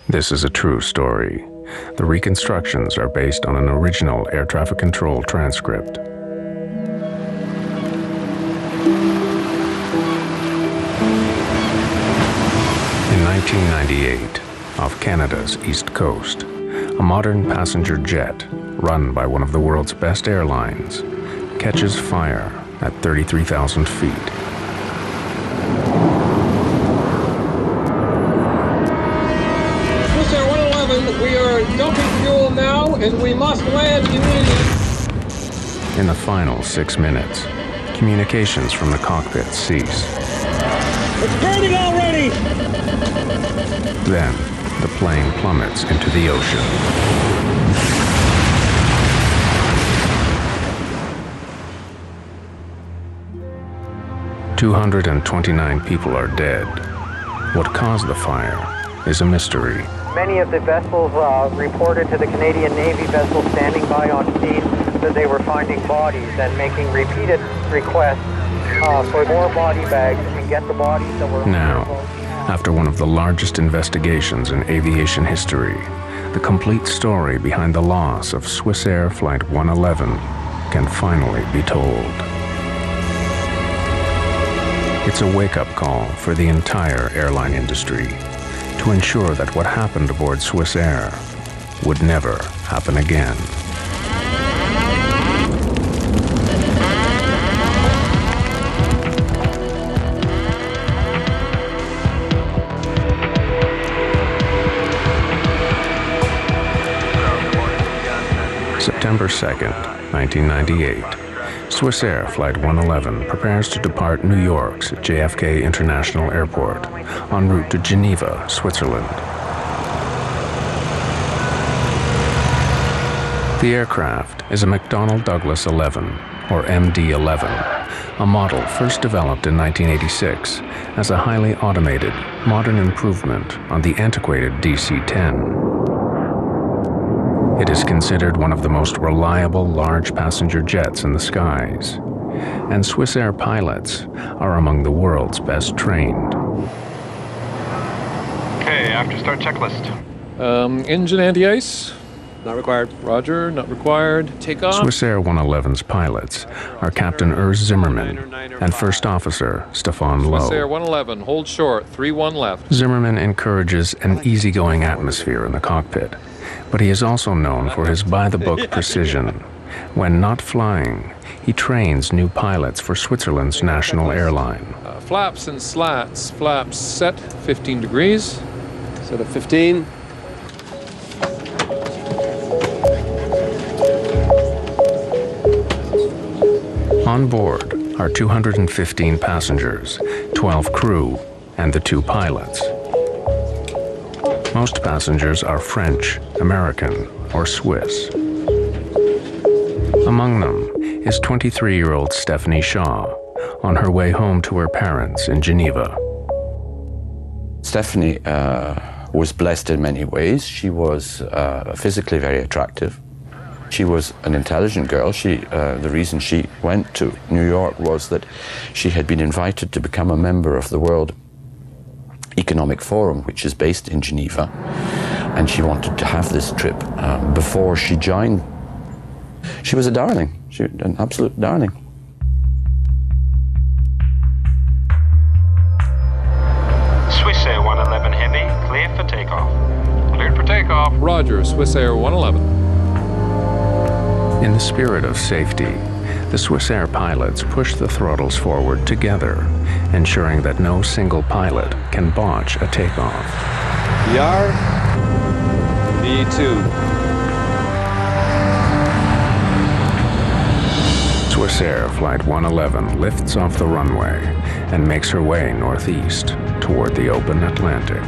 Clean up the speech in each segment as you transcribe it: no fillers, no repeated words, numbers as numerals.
This is a true story. The reconstructions are based on an original air traffic control transcript. In 1998, off Canada's east coast, a modern passenger jet, run by one of the world's best airlines, catches fire at 33,000 feet. We are dumping fuel now, and we must land immediately. In the final 6 minutes, communications from the cockpit cease. It's burning already! Then, the plane plummets into the ocean. "229 people are dead. What caused the fire is a mystery." Many of the vessels reported to the Canadian Navy vessels standing by on scene that they were finding bodies and making repeated requests for more body bags and get the bodies that were... Now, after one of the largest investigations in aviation history, the complete story behind the loss of Swissair Flight 111 can finally be told. It's a wake-up call for the entire airline industry, to ensure that what happened aboard Swissair would never happen again. September 2nd, 1998. Swissair Flight 111 prepares to depart New York's JFK International Airport en route to Geneva, Switzerland. The aircraft is a McDonnell Douglas 11, or MD-11, a model first developed in 1986 as a highly automated, modern improvement on the antiquated DC-10. It is considered one of the most reliable large passenger jets in the skies, and Swissair pilots are among the world's best trained. Okay, after start checklist. Engine anti-ice? Not required. Roger, not required. Take off. Swissair 111's pilots are Captain Urs Zimmerman and First Officer Stefan Lowe. Swissair 111, hold short, 3-1 left. Zimmerman encourages an easygoing atmosphere in the cockpit, but he is also known for his by-the-book precision. When not flying, he trains new pilots for Switzerland's national airline. Flaps and slats. Flaps set 15 degrees. Set at 15. On board are 215 passengers, 12 crew, and the 2 pilots. Most passengers are French, American, or Swiss. Among them is 23-year-old Stephanie Shaw, on her way home to her parents in Geneva. Stephanie was blessed in many ways. She was physically very attractive. She was an intelligent girl. The reason she went to New York was that she had been invited to become a member of the World Economic Forum, which is based in Geneva, and she wanted to have this trip before she joined. She was a darling, an absolute darling. Swissair 111 Heavy, clear for takeoff. Cleared for takeoff. Roger, Swissair 111. In the spirit of safety, the Swissair pilots push the throttles forward together, ensuring that no single pilot can botch a takeoff. VR, V2. Swissair Flight 111 lifts off the runway and makes her way northeast toward the open Atlantic.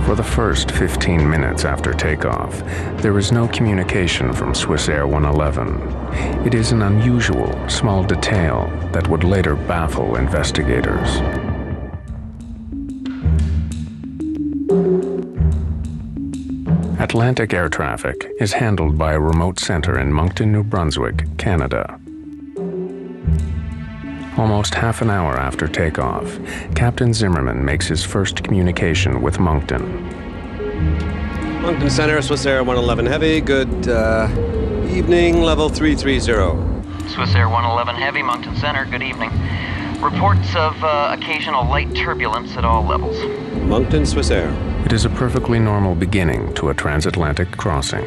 For the first 15 minutes after takeoff, there is no communication from Swissair 111. It is an unusual, small detail that would later baffle investigators. Atlantic air traffic is handled by a remote center in Moncton, New Brunswick, Canada. Almost half an hour after takeoff, Captain Zimmerman makes his first communication with Moncton. Moncton Center, Swiss Air 111 Heavy, good evening, level 330. Swiss Air 111 Heavy, Moncton Center, good evening. Reports of occasional light turbulence at all levels. Moncton, Swiss Air. It is a perfectly normal beginning to a transatlantic crossing.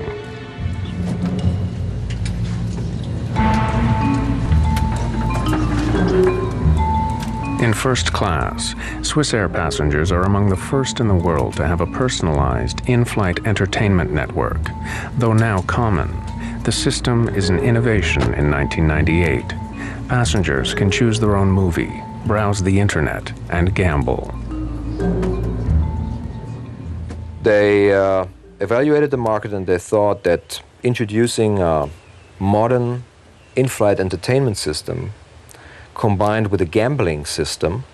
In first class, Swiss Air passengers are among the first in the world to have a personalized in-flight entertainment network. Though now common, the system is an innovation in 1998. Passengers can choose their own movie, browse the internet, and gamble. They evaluated the market and they thought that introducing a modern in-flight entertainment system combined with a gambling system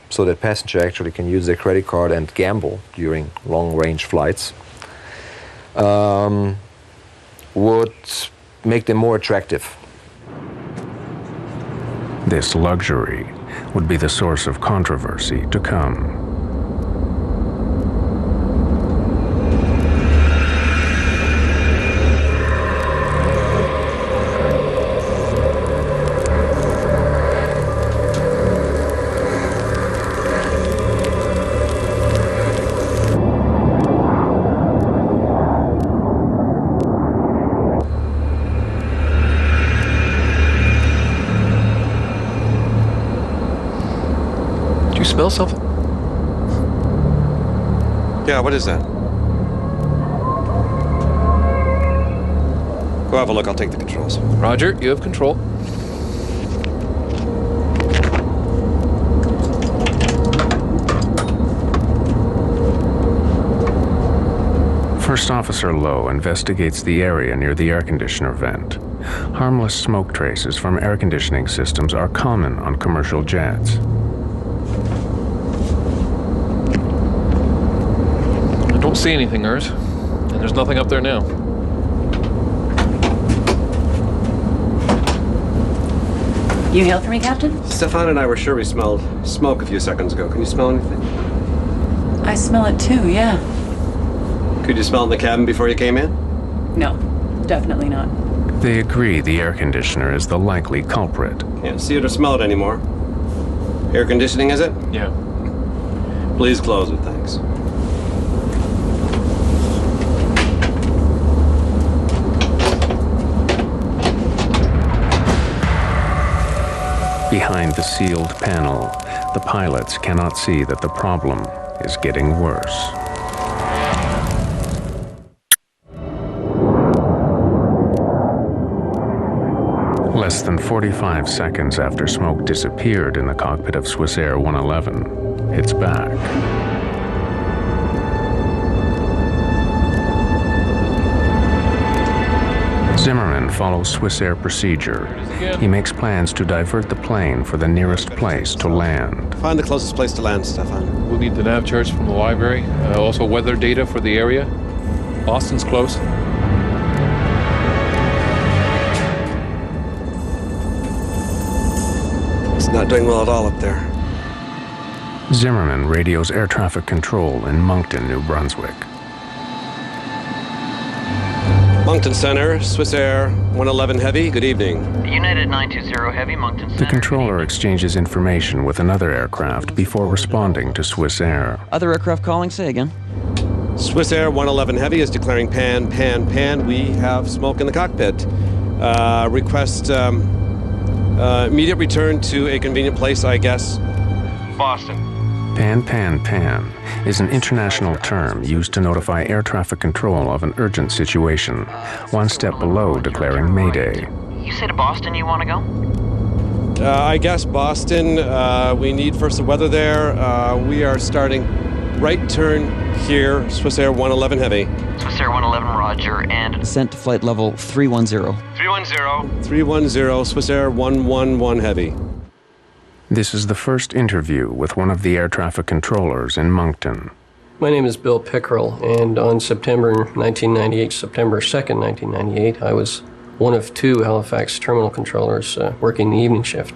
so that passengers actually can use their credit card and gamble during long-range flights would make them more attractive. This luxury would be the source of controversy to come. You smell something? Yeah, what is that? Go have a look, I'll take the controls. Roger, you have control. First Officer Lowe investigates the area near the air conditioner vent. Harmless smoke traces from air conditioning systems are common on commercial jets. I don't see anything, Urs. And there's nothing up there now. You hailed for me, Captain? Stefan and I were sure we smelled smoke a few seconds ago. Can you smell anything? I smell it too, yeah. Could you smell it in the cabin before you came in? No, definitely not. They agree the air conditioner is the likely culprit. Can't see it or smell it anymore. Air conditioning, is it? Yeah. Please close it, thanks. Behind the sealed panel, the pilots cannot see that the problem is getting worse. Less than 45 seconds after smoke disappeared in the cockpit of Swiss Air 111, it's back. Zimmerman follows Swiss Air procedure. He makes plans to divert the plane for the nearest place to land. Find the closest place to land, Stefan. We'll need the nav charts from the library. Also weather data for the area. Boston's close. It's not doing well at all up there. Zimmerman radios air traffic control in Moncton, New Brunswick. Moncton Center, Swiss Air 111 Heavy, good evening. United 920 Heavy, Moncton Center. The controller exchanges information with another aircraft before responding to Swiss Air. Other aircraft calling, say again. Swiss Air 111 Heavy is declaring pan. We have smoke in the cockpit. Request immediate return to a convenient place, I guess. Boston. Pan is an international term used to notify air traffic control of an urgent situation, one step below declaring Mayday. You say to Boston you want to go? I guess Boston, we need first the weather there. We are starting right turn here, Swiss Air 111 Heavy. Swiss Air 111, roger, and... Descent to flight level 310. 310. 310, Swiss Air 111 Heavy. This is the first interview with one of the air traffic controllers in Moncton. My name is Bill Pickerel, and on September 2nd, 1998, I was one of two Halifax terminal controllers working the evening shift.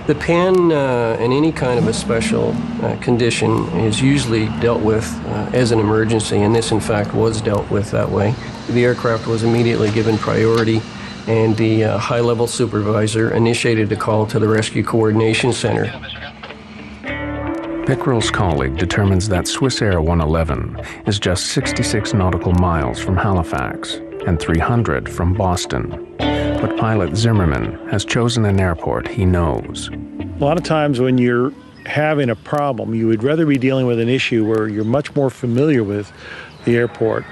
The pan and any kind of a special condition is usually dealt with as an emergency, and this in fact was dealt with that way. The aircraft was immediately given priority, and the high-level supervisor initiated a call to the Rescue Coordination Center. Pickrell's colleague determines that Swissair 111 is just 66 nautical miles from Halifax and 300 from Boston. But pilot Zimmerman has chosen an airport he knows. A lot of times when you're having a problem, you would rather be dealing with an issue where you're much more familiar with the airport,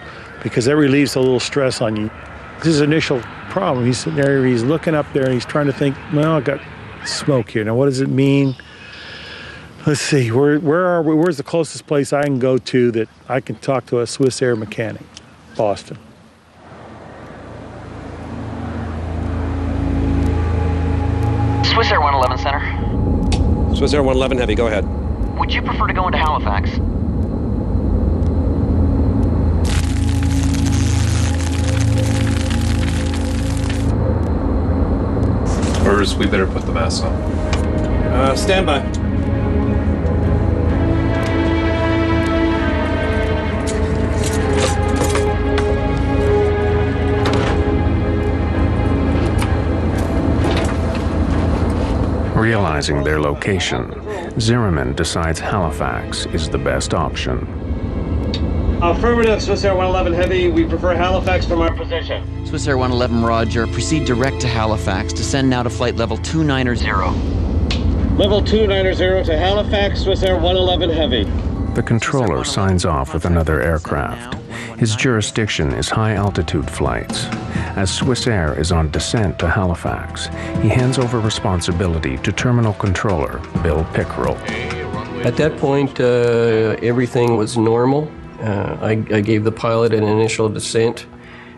because that relieves a little stress on you. This is his initial problem. He's sitting there, he's looking up there, and he's trying to think, well, I got smoke here. Now, what does it mean? Let's see, where are we? Where's the closest place I can go to that I can talk to a Swissair mechanic? Boston. Swissair 111 Center. Swissair 111 Heavy, go ahead. Would you prefer to go into Halifax? Or we better put the mask on. Stand by. Realizing their location, Zimmerman decides Halifax is the best option. Affirmative, Swissair 111 Heavy. We prefer Halifax from our position. Swissair 111, roger. Proceed direct to Halifax. Descend now to flight level 290. Level 290 to Halifax, Swissair 111 Heavy. The controller signs off with another aircraft. His jurisdiction is high-altitude flights. As Swissair is on descent to Halifax, he hands over responsibility to terminal controller Bill Pickrell. At that point, everything was normal. I gave the pilot an initial descent,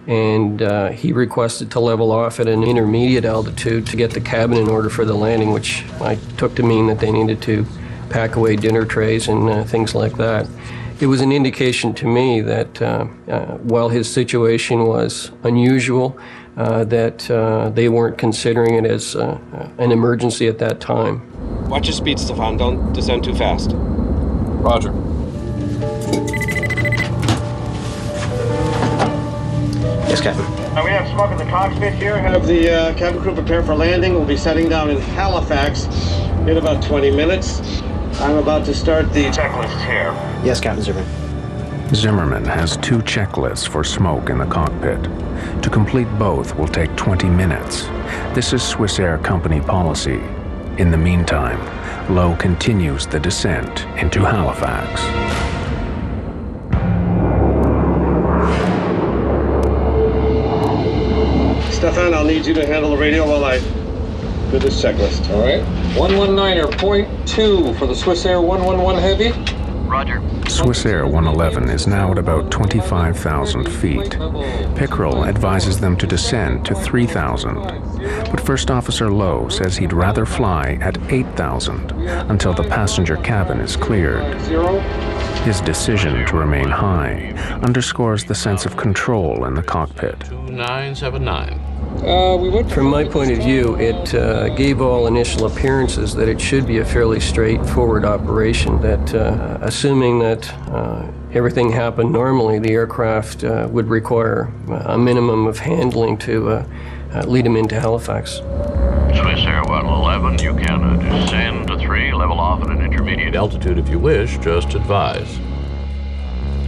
and he requested to level off at an intermediate altitude to get the cabin in order for the landing, which I took to mean that they needed to pack away dinner trays and things like that. It was an indication to me that while his situation was unusual, that they weren't considering it as an emergency at that time. Watch your speed, Stefan. Don't descend too fast. Roger. Yes, Captain. We have smoke in the cockpit here. Have the cabin crew prepare for landing. We'll be setting down in Halifax in about 20 minutes. I'm about to start the checklist here. Yes, Captain Zimmerman. Zimmerman has 2 checklists for smoke in the cockpit. To complete both will take 20 minutes. This is Swissair company policy. In the meantime, Lowe continues the descent into Halifax. Stefan, I'll need you to handle the radio while I do this checklist, all right? 119.2 for the Swissair 111 Heavy. Roger. Swissair 111 is now at about 25,000 feet. Pickrell advises them to descend to 3,000. But First Officer Lowe says he'd rather fly at 8,000 until the passenger cabin is cleared. His decision to remain high underscores the sense of control in the cockpit. 2979. From my point of view, it gave all initial appearances that it should be a fairly straightforward operation, that assuming that everything happened normally, the aircraft would require a minimum of handling to lead them into Halifax. Swissair 111, you can descend to 3, level off at an intermediate altitude if you wish, just advise.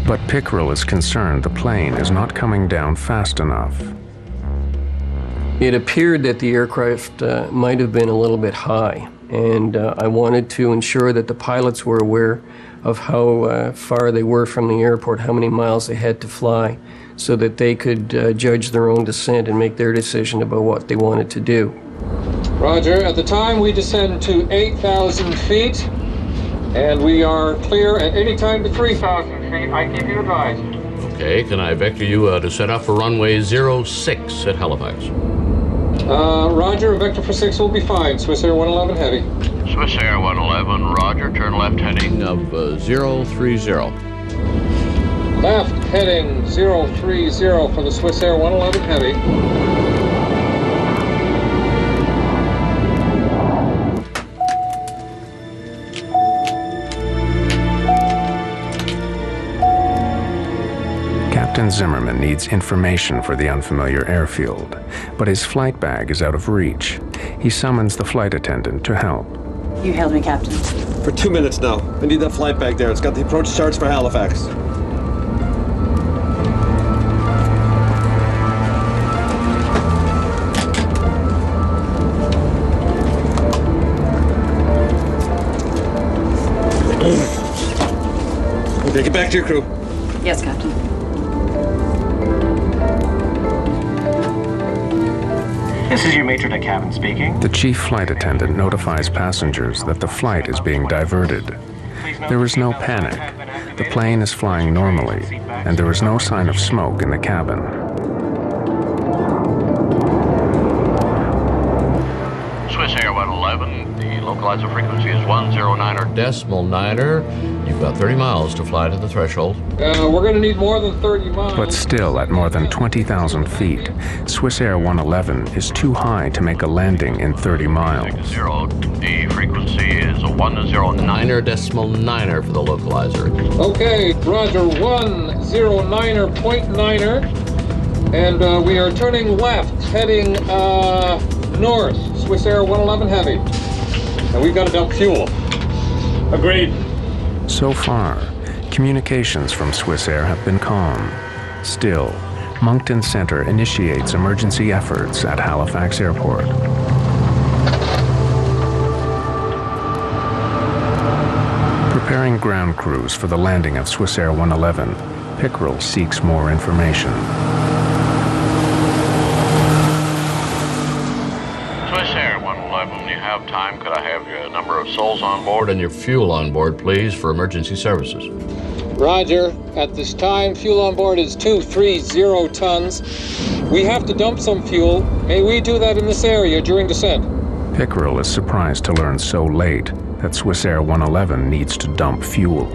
But Pickrell is concerned the plane is not coming down fast enough. It appeared that the aircraft might have been a little bit high, and I wanted to ensure that the pilots were aware of how far they were from the airport, how many miles they had to fly, so that they could judge their own descent and make their decision about what they wanted to do. Roger. At the time, we descend to 8,000 feet, and we are clear at any time to 3,000 feet. I keep you advised. Okay, can I vector you to set up for runway 06 at Halifax? Roger, vector for 6 will be fine. Swissair 111 Heavy. Swissair 111, roger, turn left heading of 030. Left heading 030 for the Swissair 111 Heavy. Captain Zimmerman needs information for the unfamiliar airfield, but his flight bag is out of reach. He summons the flight attendant to help. You hailed me, Captain. For 2 minutes now. I need that flight bag there. It's got the approach charts for Halifax. Okay, get back to your crew. Yes, Captain. This is your maitre d' cabin speaking. The chief flight attendant notifies passengers that the flight is being diverted. There is no panic. The plane is flying normally, and there is no sign of smoke in the cabin. Swiss Air 111, the localizer frequency is 109.9. You've got 30 miles to fly to the threshold. We're going to need more than 30 miles. But still, at more than 20,000 feet, Swiss Air 111 is too high to make a landing in 30 miles. The frequency is a 109.9 for the localizer. Okay, Roger, 109.9, and we are turning left, heading north, Swiss Air 111 Heavy. And we've got to dump fuel. Agreed. So far, communications from Swiss Air have been calm. Still, Moncton Center initiates emergency efforts at Halifax Airport. Preparing ground crews for the landing of Swiss Air 111, Pickerel seeks more information. Swiss Air 111, you have time? Could I have your number of souls on board and your fuel on board, please, for emergency services? Roger. At this time, fuel on board is 230 tons. We have to dump some fuel. May we do that in this area during descent? Pickerel is surprised to learn so late that Swiss Air 111 needs to dump fuel.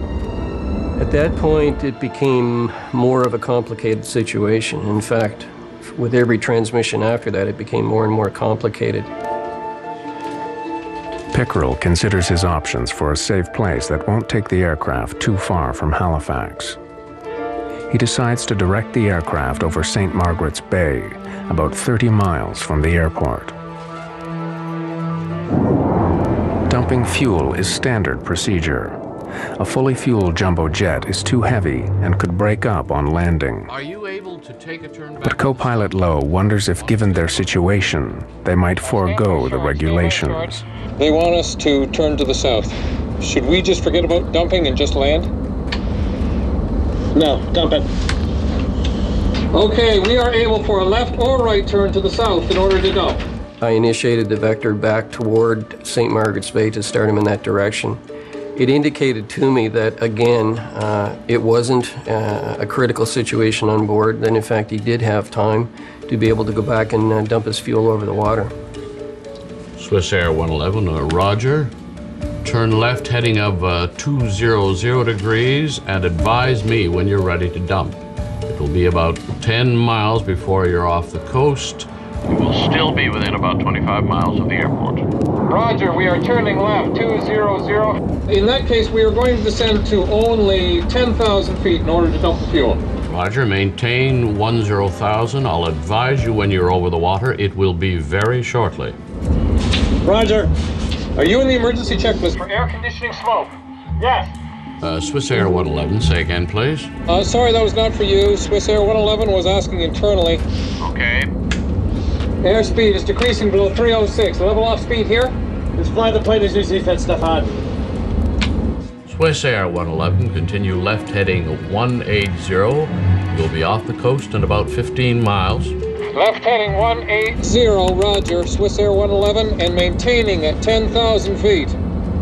At that point, it became more of a complicated situation. In fact, with every transmission after that, it became more and more complicated. Pickerel considers his options for a safe place that won't take the aircraft too far from Halifax. He decides to direct the aircraft over St. Margaret's Bay, about 30 miles from the airport. Dumping fuel is standard procedure. A fully fueled jumbo jet is too heavy and could break up on landing. Are you able to take a turn back? But co-pilot Lowe wonders if, given their situation, they might forego the regulations. They want us to turn to the south. Should we just forget about dumping and just land? No, dump it. Okay, we are able for a left or right turn to the south in order to dump. I initiated the vector back toward St. Margaret's Bay to start him in that direction. It indicated to me that, again, it wasn't a critical situation on board, that in fact he did have time to be able to go back and dump his fuel over the water. Swiss Air 111, Roger. Turn left heading of 200 degrees and advise me when you're ready to dump. It will be about 10 miles before you're off the coast. You will still be within about 25 miles of the airport. Roger, we are turning left, 200. In that case, we are going to descend to only 10,000 feet in order to dump the fuel. Roger, maintain 10,000. I'll advise you when you're over the water. It will be very shortly. Roger. Are you in the emergency checklist for air conditioning smoke? Yes. Swiss Air 111, say again, please. Sorry, that was not for you. Swiss Air 111 was asking internally. Okay. Airspeed is decreasing below 306. Level off speed here. Just fly the plane as you see fit, Stefan. Swiss Air 111, continue left heading 180. You'll be off the coast in about 15 miles. Left heading 180, roger. Swiss Air 111 and maintaining at 10,000 feet.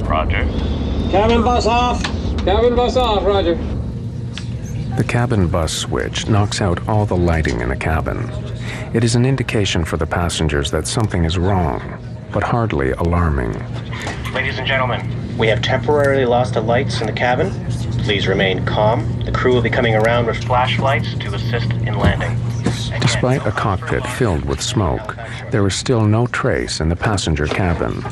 Roger. Cabin bus off. Cabin bus off, roger. The cabin bus switch knocks out all the lighting in the cabin. It is an indication for the passengers that something is wrong, but hardly alarming. Ladies and gentlemen, we have temporarily lost the lights in the cabin. Please remain calm. The crew will be coming around with flashlights to assist in landing. Despite a cockpit filled with smoke, there is still no trace in the passenger cabin.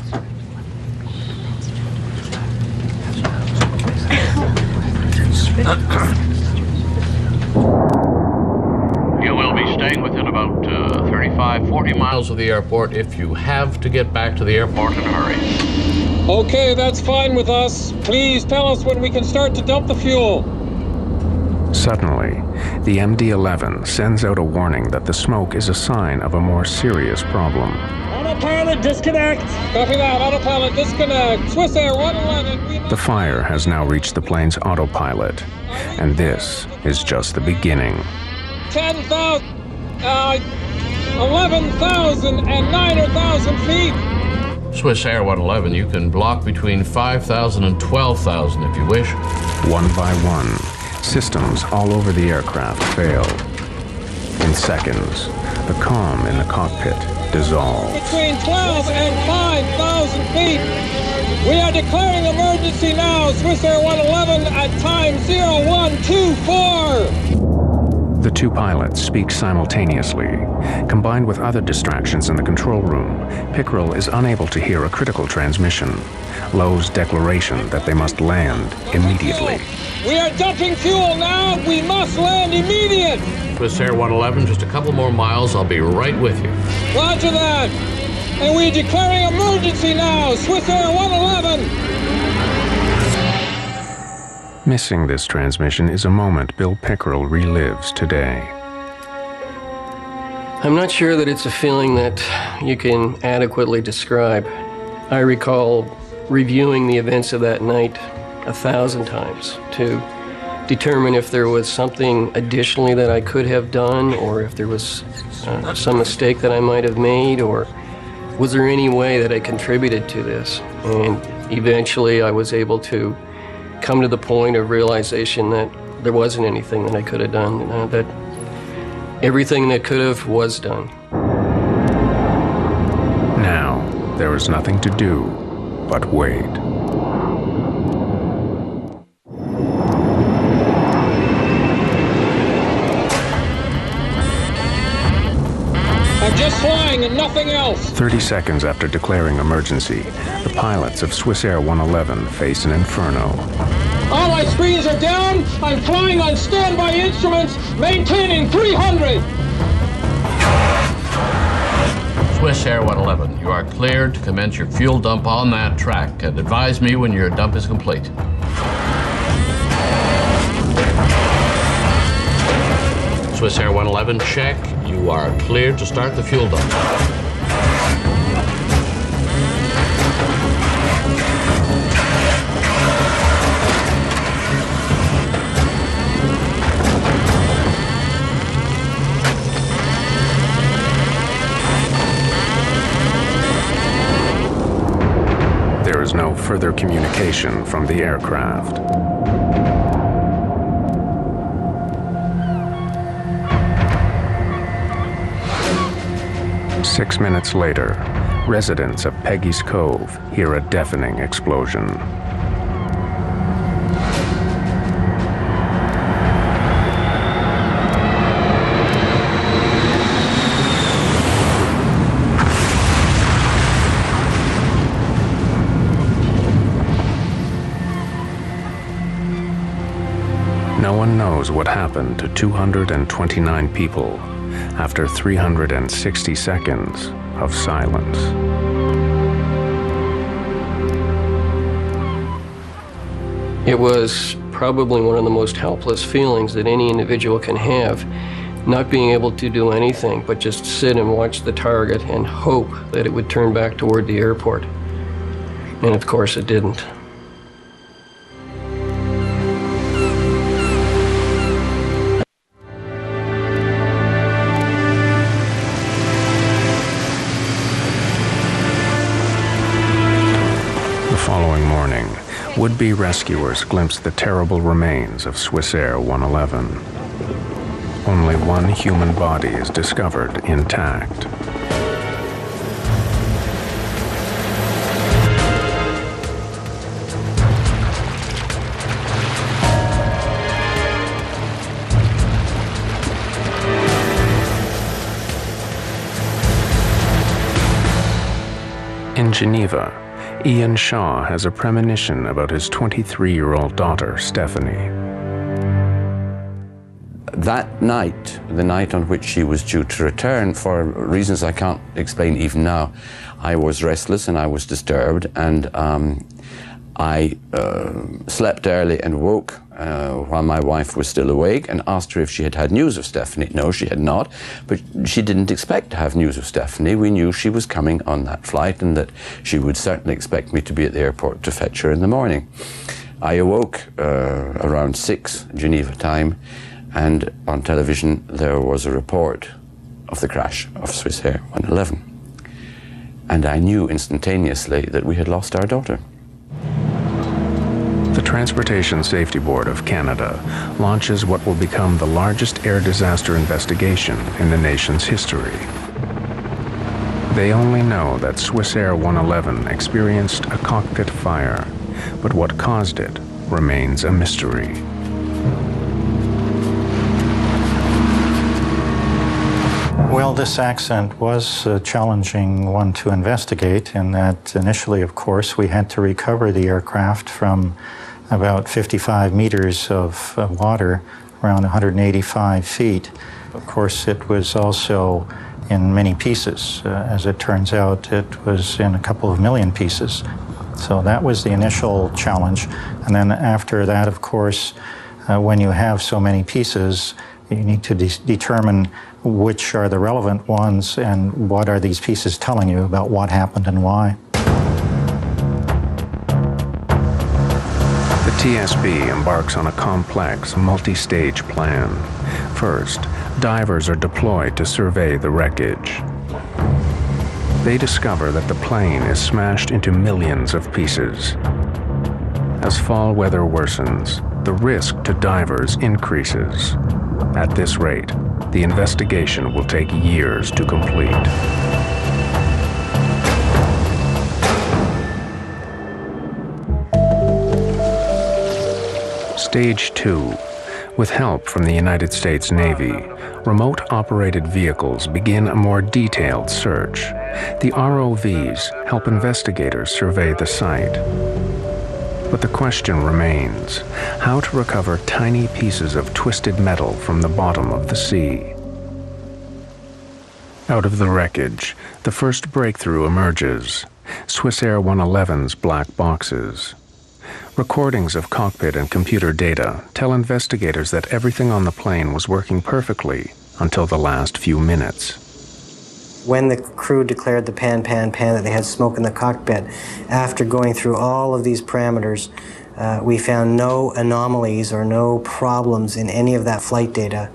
drive 40 miles of the airport if you have to get back to the airport in a hurry. Okay, that's fine with us. Please tell us when we can start to dump the fuel. Suddenly, the MD-11 sends out a warning that the smoke is a sign of a more serious problem. Autopilot, disconnect. Copy that, autopilot, disconnect. Swissair 111. The fire has now reached the plane's autopilot, and this is just the beginning. 10,000, 11,000 and 9,000 feet. Swissair 111, you can block between 5,000 and 12,000 if you wish. One by one, systems all over the aircraft fail. In seconds, the comm in the cockpit dissolves. Between 12 and 5,000 feet. We are declaring emergency now. Swissair 111 at time 0124. The two pilots speak simultaneously. Combined with other distractions in the control room, Pickerel is unable to hear a critical transmission. Lowe's declaration that they must land immediately. We are dumping fuel now. We must land immediate. Swissair 111, just a couple more miles. I'll be right with you. Roger that. And we're declaring emergency now. Swissair 111. Missing this transmission is a moment Bill Pickerel relives today. I'm not sure that it's a feeling that you can adequately describe. I recall reviewing the events of that night 1,000 times to determine if there was something additionally that I could have done, or if there was some mistake that I might have made, or was there any way that I contributed to this. And eventually I was able to come to the point of realization that there wasn't anything that I could have done, that everything that could have was done. Now, there is nothing to do but wait. I'm just flying and nothing else. 30 seconds after declaring emergency, the pilots of Swissair 111 face an inferno. All my screens are down. I'm flying on standby instruments, maintaining 300. Swissair 111, you are cleared to commence your fuel dump on that track, and advise me when your dump is complete. Swissair 111, check. You are cleared to start the fuel dump. There is no further communication from the aircraft. Six minutes later, residents of Peggy's Cove hear a deafening explosion. No one knows what happened to 229 people after 360 seconds of silence. It was probably one of the most helpless feelings that any individual can have, not being able to do anything but just sit and watch the target and hope that it would turn back toward the airport. And of course it didn't. Would-be rescuers glimpsed the terrible remains of Swissair 111. Only one human body is discovered intact. In Geneva, Ian Shaw has a premonition about his 23-year-old daughter, Stephanie. that night, the night on which she was due to return, for reasons I can't explain even now, I was restless and I was disturbed, and I slept early and woke while my wife was still awake and asked her if she had had news of Stephanie. No, she had not, but she didn't expect to have news of Stephanie. We knew she was coming on that flight and that she would certainly expect me to be at the airport to fetch her in the morning. I awoke around 6 Geneva time, and on television there was a report of the crash of Swissair 111. And I knew instantaneously that we had lost our daughter. The Transportation Safety Board of Canada launches what will become the largest air disaster investigation in the nation's history. They only know that Swissair 111 experienced a cockpit fire, but what caused it remains a mystery. Well, this accident was a challenging one to investigate, in that initially, of course, we had to recover the aircraft from about 55 meters of water, around 185 feet. Of course, it was also in many pieces. As it turns out, it was in a couple of million pieces. So that was the initial challenge. And then after that, of course, when you have so many pieces, you need to determine which are the relevant ones and what are these pieces telling you about what happened and why. The TSB embarks on a complex, multi-stage plan. First, divers are deployed to survey the wreckage. They discover that the plane is smashed into millions of pieces. As fall weather worsens, the risk to divers increases. At this rate, the investigation will take years to complete. Stage 2. With help from the United States Navy, remote-operated vehicles begin a more detailed search. The ROVs help investigators survey the site. But the question remains, how to recover tiny pieces of twisted metal from the bottom of the sea. Out of the wreckage, the first breakthrough emerges: Swissair 111's black boxes. Recordings of cockpit and computer data tell investigators that everything on the plane was working perfectly until the last few minutes. When the crew declared the pan, that they had smoke in the cockpit, after going through all of these parameters, we found no anomalies or no problems in any of that flight data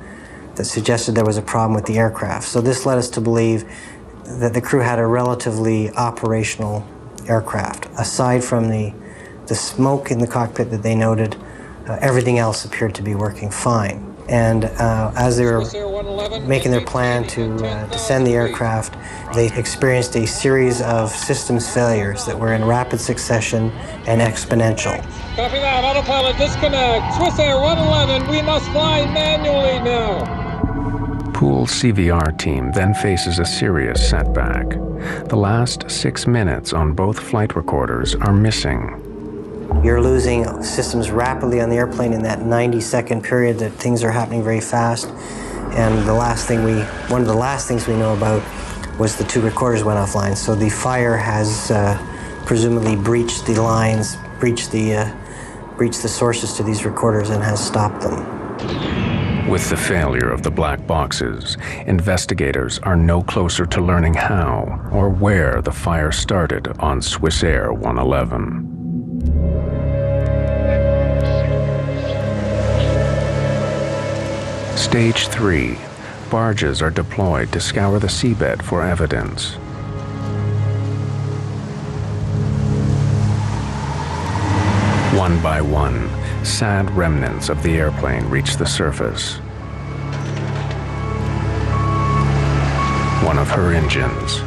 that suggested there was a problem with the aircraft. So this led us to believe that the crew had a relatively operational aircraft. Aside from the smoke in the cockpit that they noted, everything else appeared to be working fine. And as they were making their plan to descend the aircraft, they experienced a series of systems failures that were in rapid succession and exponential. Copy that. Autopilot disconnect. Swissair 111, we must fly manually now. Pool CVR team then faces a serious setback. The last 6 minutes on both flight recorders are missing. You're losing systems rapidly on the airplane in that 90-second period that things are happening very fast. And one of the last things we know about was the 2 recorders went offline. So the fire has presumably breached the lines, breached the sources to these recorders, and has stopped them. With the failure of the black boxes, investigators are no closer to learning how or where the fire started on Swissair 111. Stage 3. Barges are deployed to scour the seabed for evidence. One by one, sad remnants of the airplane reach the surface. One of her engines.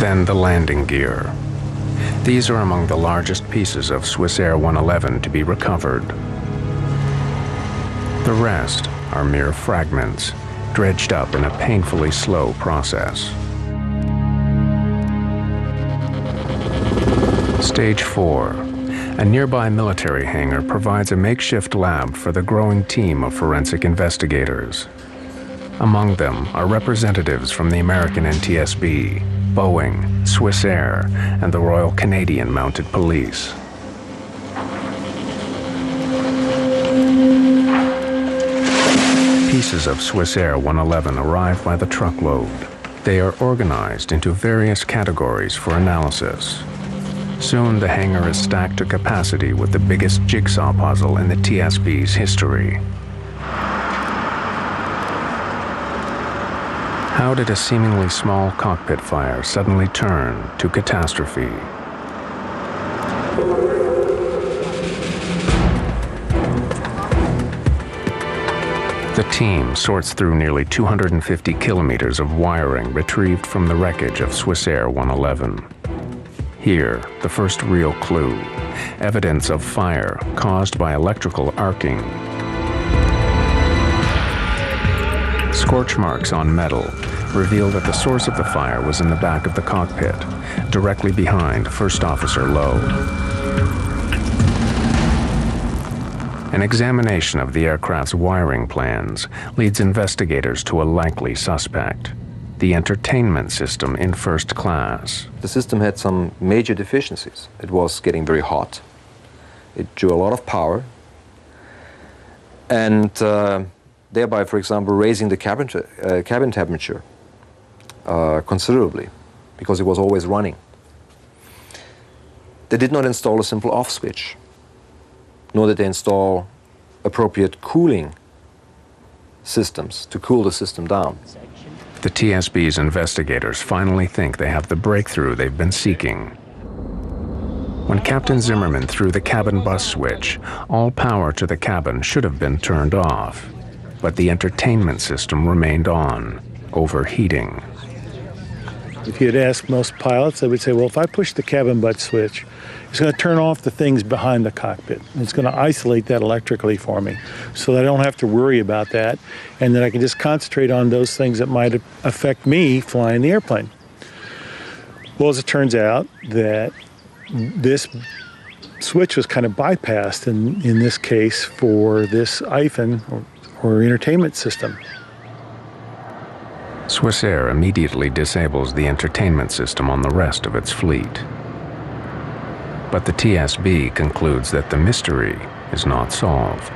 Then the landing gear. These are among the largest pieces of Swissair 111 to be recovered. The rest are mere fragments, dredged up in a painfully slow process. Stage 4. A nearby military hangar provides a makeshift lab for the growing team of forensic investigators. Among them are representatives from the American NTSB, Boeing, Swissair, and the Royal Canadian Mounted Police. Pieces of Swissair 111 arrive by the truckload. They are organized into various categories for analysis. Soon the hangar is stacked to capacity with the biggest jigsaw puzzle in the TSB's history. How did a seemingly small cockpit fire suddenly turn to catastrophe? The team sorts through nearly 250 kilometers of wiring retrieved from the wreckage of Swissair 111. Here, the first real clue, evidence of fire caused by electrical arcing. Scorch marks on metal reveal that the source of the fire was in the back of the cockpit, directly behind First Officer Lowe. An examination of the aircraft's wiring plans leads investigators to a likely suspect, the entertainment system in first class. The system had some major deficiencies. It was getting very hot. It drew a lot of power. And thereby, for example, raising the cabin temperature considerably, because it was always running. They did not install a simple off switch, nor did they install appropriate cooling systems to cool the system down. The TSB's investigators finally think they have the breakthrough they've been seeking. When Captain Zimmerman threw the cabin bus switch, all power to the cabin should have been turned off, but the entertainment system remained on, overheating. If you had asked most pilots, they would say, well, if I push the cabin butt switch, it's going to turn off the things behind the cockpit. It's going to isolate that electrically for me so that I don't have to worry about that, and that I can just concentrate on those things that might affect me flying the airplane. Well, as it turns out, that this switch was kind of bypassed in this case for this IFIN, or entertainment system. Swissair immediately disables the entertainment system on the rest of its fleet. But the TSB concludes that the mystery is not solved.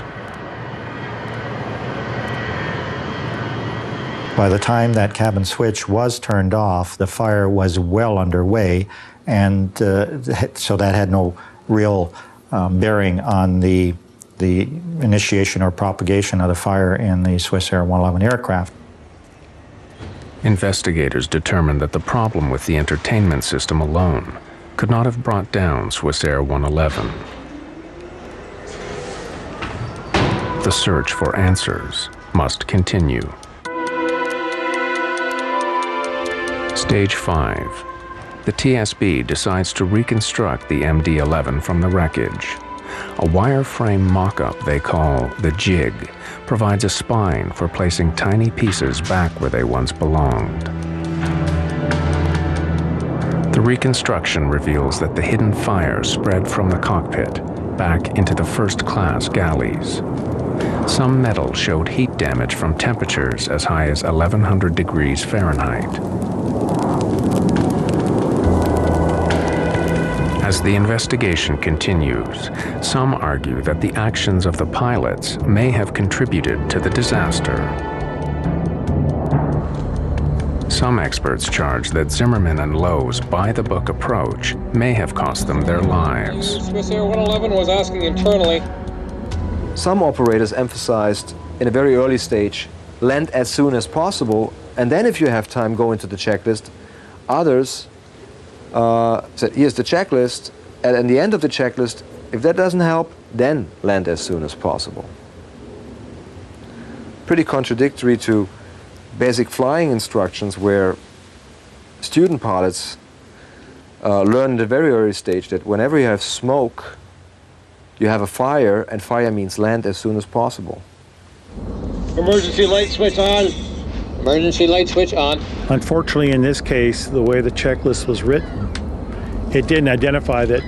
By the time that cabin switch was turned off, the fire was well underway, and so that had no real bearing on the initiation or propagation of the fire in the Swissair 111 aircraft. Investigators determined that the problem with the entertainment system alone could not have brought down Swissair 111. The search for answers must continue. Stage 5. The TSB decides to reconstruct the MD-11 from the wreckage. A wireframe mock-up they call the jig provides a spine for placing tiny pieces back where they once belonged. The reconstruction reveals that the hidden fire spread from the cockpit back into the first-class galleys. Some metal showed heat damage from temperatures as high as 1100 degrees Fahrenheit. As the investigation continues, some argue that the actions of the pilots may have contributed to the disaster. Some experts charge that Zimmerman and Lowe's by-the-book approach may have cost them their lives. Swissair 111 was asking internally. Some operators emphasized in a very early stage, land as soon as possible, and then if you have time, go into the checklist. Others said, here's the checklist, and at the end of the checklist, if that doesn't help, then land as soon as possible. Pretty contradictory to basic flying instructions where student pilots learn at a very early stage that whenever you have smoke, you have a fire, and fire means land as soon as possible. Emergency light switch on. Emergency light switch on. Unfortunately, in this case, the way the checklist was written, it didn't identify that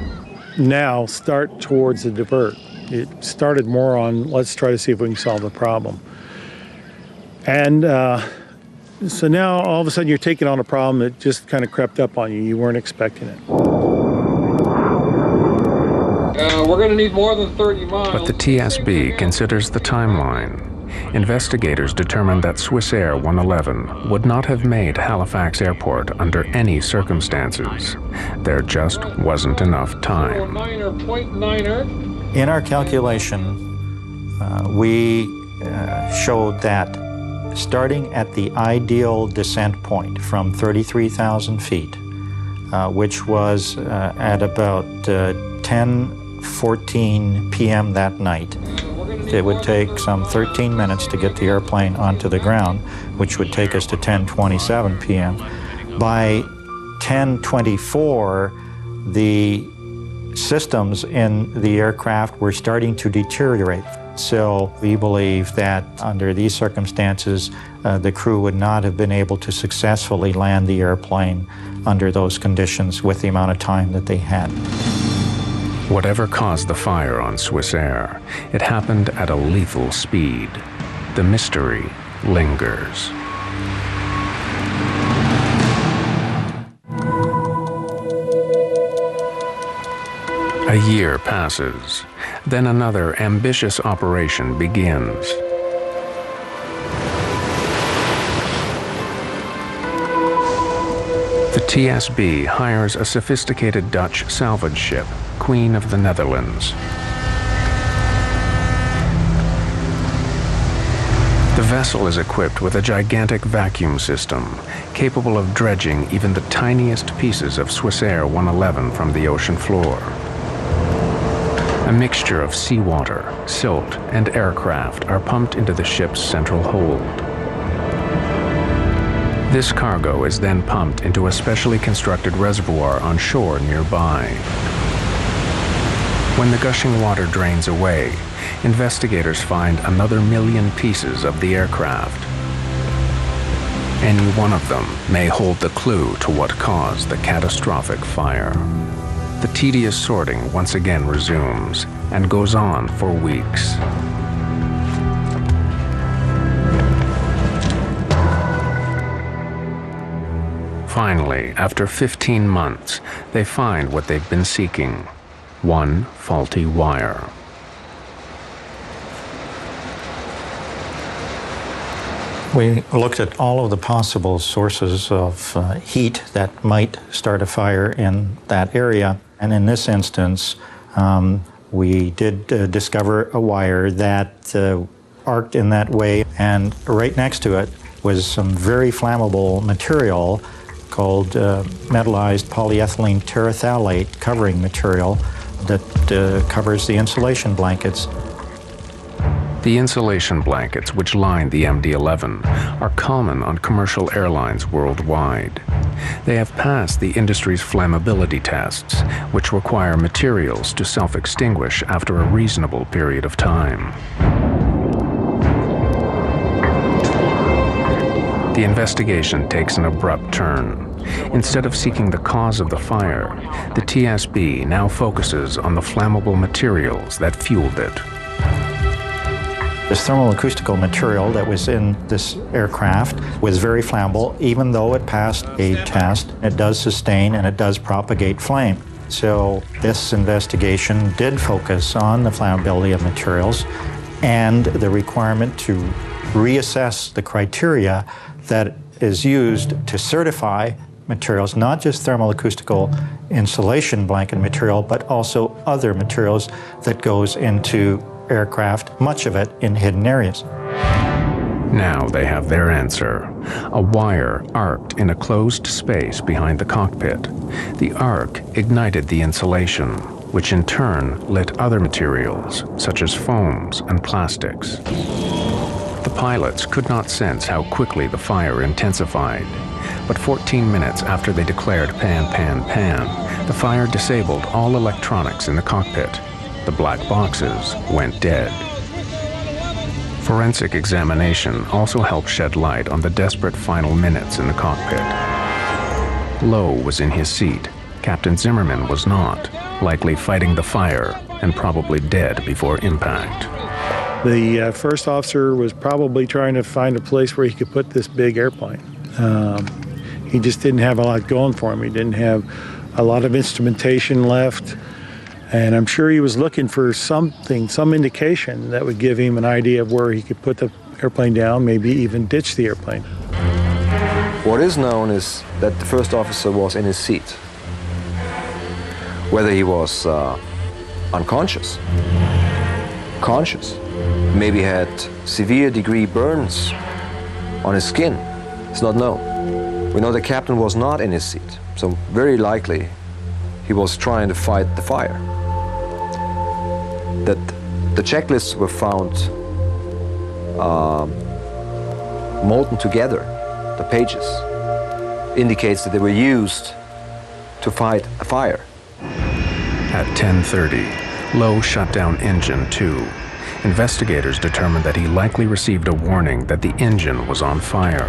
now start towards the divert. It started more on, let's try to see if we can solve the problem. And so now all of a sudden you're taking on a problem that just kind of crept up on you. You weren't expecting it. We're going to need more than 30 miles. But the TSB considers the timeline. Investigators determined that Swissair 111 would not have made Halifax Airport under any circumstances. There just wasn't enough time. In our calculation, we showed that starting at the ideal descent point from 33,000 feet, which was at about 10:14 p.m. that night, it would take some 13 minutes to get the airplane onto the ground, which would take us to 10:27 p.m. By 10:24, the systems in the aircraft were starting to deteriorate. So we believe that under these circumstances, the crew would not have been able to successfully land the airplane under those conditions with the amount of time that they had. Whatever caused the fire on Swissair, it happened at a lethal speed. The mystery lingers. A year passes. Then another ambitious operation begins. The TSB hires a sophisticated Dutch salvage ship, Queen of the Netherlands. The vessel is equipped with a gigantic vacuum system, capable of dredging even the tiniest pieces of Swissair 111 from the ocean floor. A mixture of seawater, silt, and aircraft are pumped into the ship's central hold. This cargo is then pumped into a specially constructed reservoir on shore nearby. When the gushing water drains away, investigators find another million pieces of the aircraft. Any one of them may hold the clue to what caused the catastrophic fire. The tedious sorting once again resumes and goes on for weeks. Finally, after 15 months, they find what they've been seeking: one faulty wire. We looked at all of the possible sources of heat that might start a fire in that area. And in this instance, we did discover a wire that arced in that way. And right next to it was some very flammable material called metallized polyethylene terephthalate covering material that covers the insulation blankets. The insulation blankets which line the MD-11 are common on commercial airlines worldwide. They have passed the industry's flammability tests, which require materials to self-extinguish after a reasonable period of time. The investigation takes an abrupt turn. Instead of seeking the cause of the fire, the TSB now focuses on the flammable materials that fueled it. This thermal-acoustical material that was in this aircraft was very flammable. Even though it passed a test, it does sustain and it does propagate flame. So this investigation did focus on the flammability of materials and the requirement to reassess the criteria that is used to certify materials, not just thermal-acoustical insulation blanket material, but also other materials that goes into aircraft, much of it in hidden areas. Now they have their answer. A wire arced in a closed space behind the cockpit. The arc ignited the insulation, which in turn lit other materials, such as foams and plastics. The pilots could not sense how quickly the fire intensified, but 14 minutes after they declared pan, pan, pan, the fire disabled all electronics in the cockpit. The black boxes went dead. Forensic examination also helped shed light on the desperate final minutes in the cockpit. Lowe was in his seat. Captain Zimmerman was not. likely fighting the fire and probably dead before impact. The first officer was probably trying to find a place where he could put this big airplane. He just didn't have a lot going for him. He didn't have a lot of instrumentation left. And I'm sure he was looking for something, some indication that would give him an idea of where he could put the airplane down, maybe even ditch the airplane. What is known is that the first officer was in his seat. Whether he was unconscious, conscious, maybe had severe degree burns on his skin, it's not known. We know the captain was not in his seat, so very likely he was trying to fight the fire. That the checklists were found molten together, the pages, indicates that they were used to fight a fire. At 10:30, Lowe shut down engine 2. Investigators determined that he likely received a warning that the engine was on fire.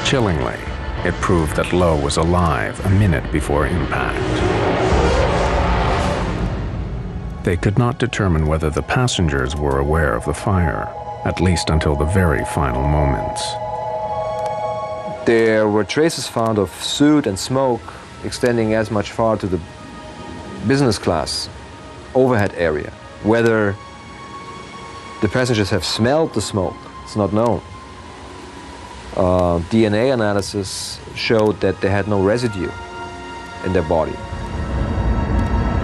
Chillingly, it proved that Lowe was alive a minute before impact. They could not determine whether the passengers were aware of the fire, at least until the very final moments. There were traces found of soot and smoke extending as much far to the business class overhead area. Whether the passengers have smelled the smoke, it's not known. DNA analysis showed that they had no residue in their body.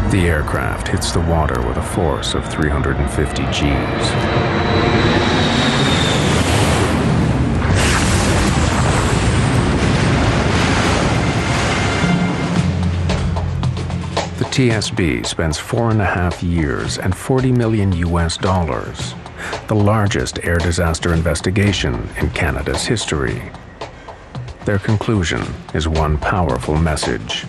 The aircraft hits the water with a force of 350 Gs. The TSB spends 4.5 years and $40 million US, the largest air disaster investigation in Canada's history. Their conclusion is one powerful message: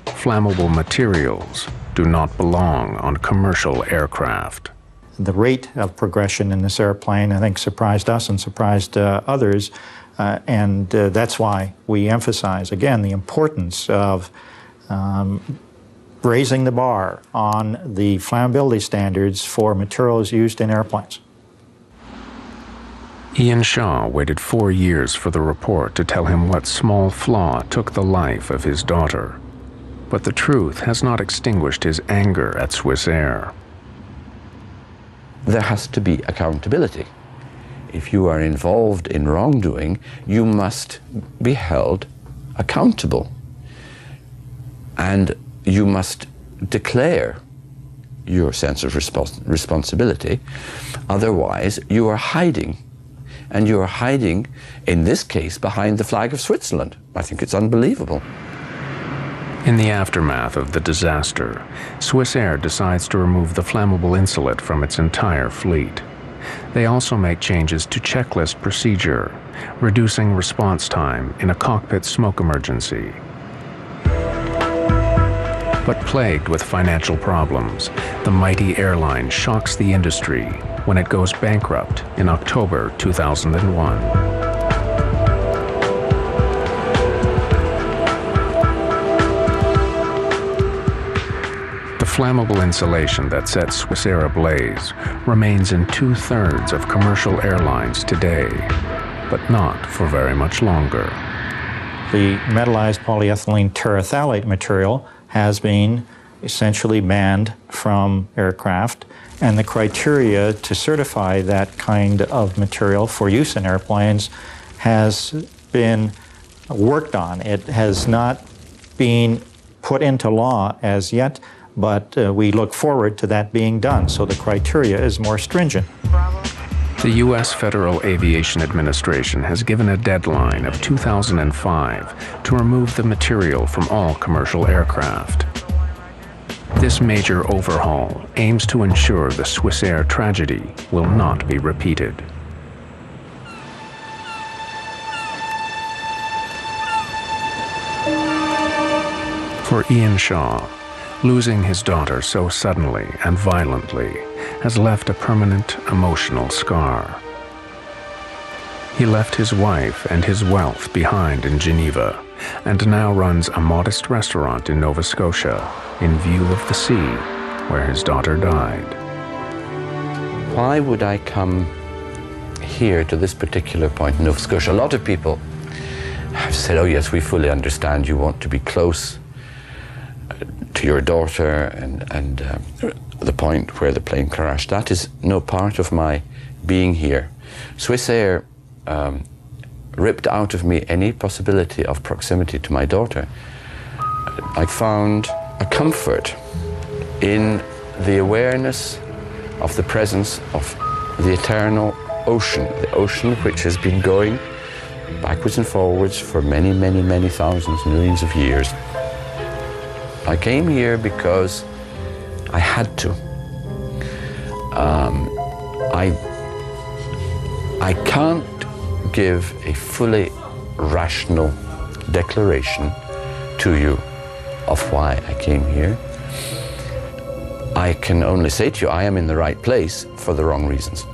flammable materials do not belong on commercial aircraft. The rate of progression in this airplane, I think, surprised us and surprised others, and that's why we emphasize, again, the importance of raising the bar on the flammability standards for materials used in airplanes. Ian Shaw waited 4 years for the report to tell him what small flaw took the life of his daughter. But the truth has not extinguished his anger at Swissair. There has to be accountability. If you are involved in wrongdoing, you must be held accountable. And you must declare your sense of responsibility. Otherwise, you are hiding. And you are hiding, in this case, behind the flag of Switzerland. I think it's unbelievable. In the aftermath of the disaster, Swissair decides to remove the flammable insulate from its entire fleet. They also make changes to checklist procedure, reducing response time in a cockpit smoke emergency. But plagued with financial problems, the mighty airline shocks the industry when it goes bankrupt in October 2001. The flammable insulation that sets Swissair ablaze remains in 2/3 of commercial airlines today, but not for very much longer. The metallized polyethylene terephthalate material has been essentially banned from aircraft, and the criteria to certify that kind of material for use in airplanes has been worked on. It has not been put into law as yet, but we look forward to that being done, so the criteria is more stringent. The U.S. Federal Aviation Administration has given a deadline of 2005 to remove the material from all commercial aircraft. This major overhaul aims to ensure the Swissair tragedy will not be repeated. For Ian Shaw, losing his daughter so suddenly and violently has left a permanent emotional scar. He left his wife and his wealth behind in Geneva and now runs a modest restaurant in Nova Scotia in view of the sea where his daughter died. Why would I come here to this particular point in Nova Scotia? A lot of people have said, oh yes, we fully understand you want to be close to your daughter and the point where the plane crashed. That is no part of my being here. Swissair ripped out of me any possibility of proximity to my daughter. I found a comfort in the awareness of the presence of the eternal ocean, the ocean which has been going backwards and forwards for many, many, many thousands, millions of years. I came here because I had to. I can't give a fully rational declaration to you of why I came here. I can only say to you, I am in the right place for the wrong reasons.